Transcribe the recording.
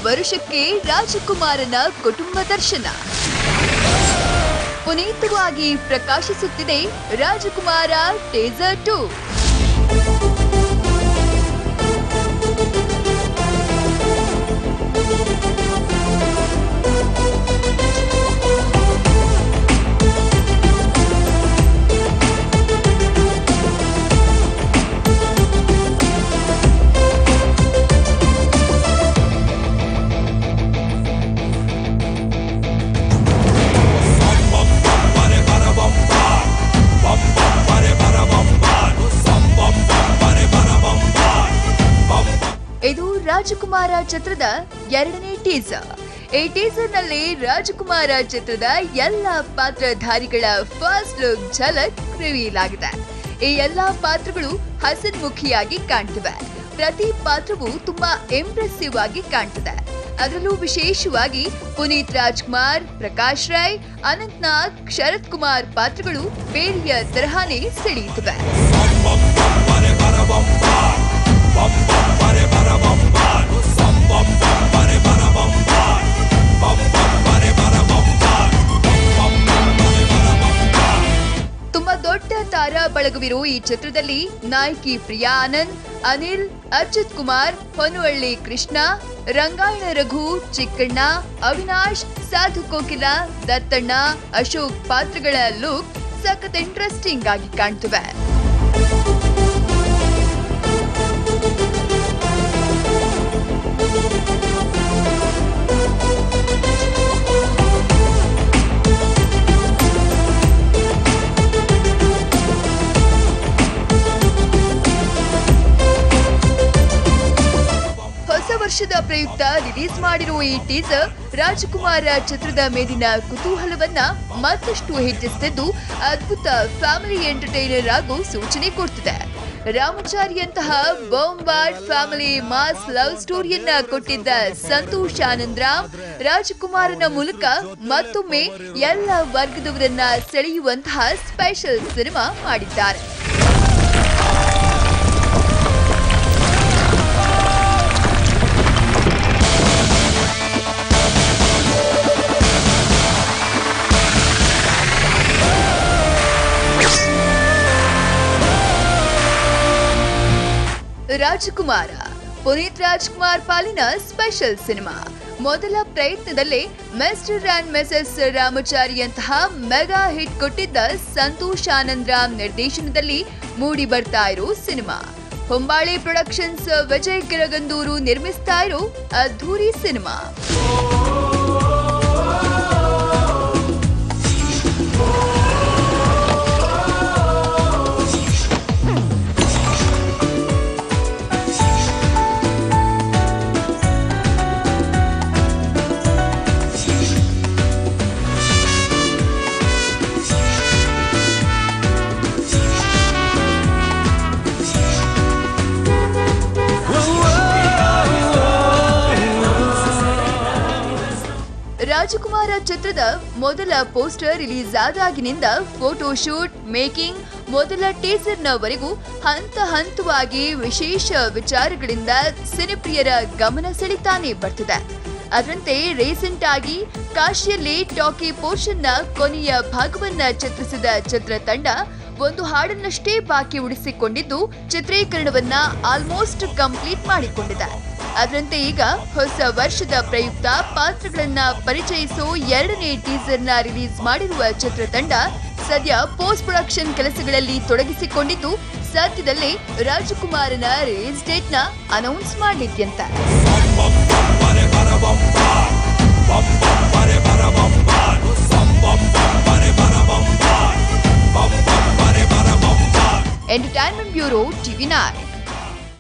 ವರುಷಕ್ಕೆ ರಾಜಕುಮಾರನ ಕುಟುಂಬ ದರ್ಶನ. ಪುನೀತವಾಗಿ ಪ್ರಕಾಶಿಸುತ್ತಿದೆ ರಾಜಕುಮಾರ ಟೀಸರ್ 2. ಇದು ರಾಜಕುಮಾರ ಚಿತ್ರದ 2ನೇ ಟೀಸರ್. ಈ ಟೀಸರ್ನಲ್ಲಿ ರಾಜಕುಮಾರ ಚಿತ್ರದ ಎಲ್ಲ ಪಾತ್ರಧಾರಿಗಳ ಫಸ್ಟ್ ಲುಕ್ ಝಲಕ್ ರಿವೀಲ್ ಆಗಿದೆ. ಈ ಎಲ್ಲಾ ಪಾತ್ರಗಳು ಹಸನ್ಮುಖಿಯಾಗಿ ಕಾಣ್ತಿವೆ. ಪ್ರತಿ ಪಾತ್ರವೂ ತುಂಬಾ ಇಂಪ್ರೆಸಿವ್ ಆಗಿ ಕಾಣ್ತಿದೆ. ಅದರಲ್ಲೂ ವಿಶೇಷವಾಗಿ ಪುನೀತ್ ರಾಜ್ಕುಮಾರ್, ಪ್ರಕಾಶ್ ರೈ, ಅನಂತ್ ನಾಗ್, ಶರತ್ ಕುಮಾರ್ ಪಾತ್ರಗಳು ಬೇರೆಯ ತರಹನೇ ಸೆಳೆಯುತ್ತಿವೆ. ತುಂಬಾ ದೊಡ್ಡ ತಾರಾ ಬಳಗವಿರೋ ಈ ಚಿತ್ರದಲ್ಲಿ ನಾಯಕಿ ಪ್ರಿಯಾ ಆನಂದ್, ಅನಿಲ್, ಅಚ್ಯುತ್ ಕುಮಾರ್, ಹೊನ್ನವಳ್ಳಿ ಕೃಷ್ಣ, ರಂಗಾಯಣ ರಘು, ಚಿಕ್ಕಣ್ಣ, ಅವಿನಾಶ್, ಸಾಧು ಕೋಕಿಲ, ದತ್ತಣ್ಣ, ಅಶೋಕ್ ಪಾತ್ರಗಳ ಲುಕ್ ಸಖತ್ ಇಂಟ್ರೆಸ್ಟಿಂಗ್ ಆಗಿ ಕಾಣ್ತಿವೆ. ವರ್ಷದ ಪ್ರಯುಕ್ತ ರಿಲೀಸ್ ಮಾಡಿರುವ ಈ ಟೀಸರ್ ರಾಜಕುಮಾರ ಚಿತ್ರದ ಮೇಲಿನ ಕುತೂಹಲವನ್ನ ಮತ್ತಷ್ಟು ಹೆಚ್ಚಿಸುತ್ತಿದ್ದು ಅದ್ಭುತ ಫ್ಯಾಮಿಲಿ ಎಂಟರ್ಟೈನರ್ ಆಗೋ ಸೂಚನೆ ಕೊಡ್ತಿದೆ. ರಾಮಚಾರಿಯಂತಹ ಬಾಂಬಾರ್ಡ್ ಫ್ಯಾಮಿಲಿ ಮಾಸ್ ಲವ್ ಸ್ಟೋರಿಯನ್ನ ಕೊಟ್ಟಿದ್ದ ಸಂತೋಷ್ ಆನಂದರಾಮ್ ರಾಜಕುಮಾರನ ಮೂಲಕ ಮತ್ತೊಮ್ಮೆ ಎಲ್ಲ ವರ್ಗದವರನ್ನ ಸೆಳೆಯುವಂತಹ ಸ್ಪೆಷಲ್ ಸಿನಿಮಾ ಮಾಡಿದ್ದಾರೆ. ರಾಜಕುಮಾರ ಪುನೀತ್ ರಾಜ್ಕುಮಾರ್ ಪಾಲಿನ ಸ್ಪೆಷಲ್ ಸಿನಿಮಾ. ಮೊದಲ ಪ್ರಯತ್ನದಲ್ಲೇ ಮಿಸ್ಟರ್ ಅಂಡ್ ಮಿಸೆಸ್ ರಾಮಚಾರಿಯಂತಹ ಮೆಗಾ ಹಿಟ್ ಕೊಟ್ಟಿದ್ದ ಸಂತೋಷ್ ಆನಂದರಾಮ್ ನಿರ್ದೇಶನದಲ್ಲಿ ಮೂಡಿ ಬರ್ತಾ ಇರೋ ಸಿನಿಮಾ. ಹೊಂಬಾಳೆ ಪ್ರೊಡಕ್ಷನ್ಸ್ ವಿಜಯ್ ಕಿರಗಂದೂರು ನಿರ್ಮಿಸ್ತಾ ಇರೋ ಅದ್ಧೂರಿ ಸಿನಿಮಾ. ರಾಜಕುಮಾರ ಚಿತ್ರದ ಮೊದಲ ಪೋಸ್ಟರ್ ರಿಲೀಸ್ ಆದಾಗಿನಿಂದ ಫೋಟೋ ಶೂಟ್, ಮೇಕಿಂಗ್, ಮೊದಲ ಟೀಸರ್ನವರೆಗೂ ಹಂತ ಹಂತವಾಗಿ ವಿಶೇಷ ವಿಚಾರಗಳಿಂದ ಸಿನಿಪ್ರಿಯರ ಗಮನ ಸೆಳೀತಾನೆ ಬರ್ತಿದೆ. ಅದರಂತೆ ರೀಸೆಂಟ್ ಆಗಿ ಕಾಶಿಯಲ್ಲಿ ಟಾಕಿ ಪೋರ್ಷನ್ನ ಕೊನೆಯ ಭಾಗವನ್ನ ಚಿತ್ರಿಸಿದ ಚಿತ್ರತಂಡ ಒಂದು ಹಾಡನ್ನಷ್ಟೇ ಬಾಕಿ ಉಳಿಸಿಕೊಂಡಿದ್ದು ಚಿತ್ರೀಕರಣವನ್ನ ಆಲ್ಮೋಸ್ಟ್ ಕಂಪ್ಲೀಟ್ ಮಾಡಿಕೊಂಡಿದೆ. ಅದರಂತೆ ಈಗ ಹೊಸ ವರ್ಷದ ಪ್ರಯುಕ್ತ ಪಾತ್ರಗಳನ್ನ ಪರಿಚಯಿಸೋ 2ನೇ ಟೀಸರ್ನ ರಿಲೀಸ್ ಮಾಡಿರುವ ಚಿತ್ರತಂಡ ಸದ್ಯ ಪೋಸ್ಟ್ ಪ್ರೊಡಕ್ಷನ್ ಕೆಲಸಗಳಲ್ಲಿ ತೊಡಗಿಸಿಕೊಂಡಿದ್ದು ಸದ್ಯದಲ್ಲೇ ರಾಜಕುಮಾರನ ರಿಲೀಸ್ ಡೇಟ್ನ ಅನೌನ್ಸ್ ಮಾಡಲಿದ್ಯಂತೆ. Entertainment bureau, TV9.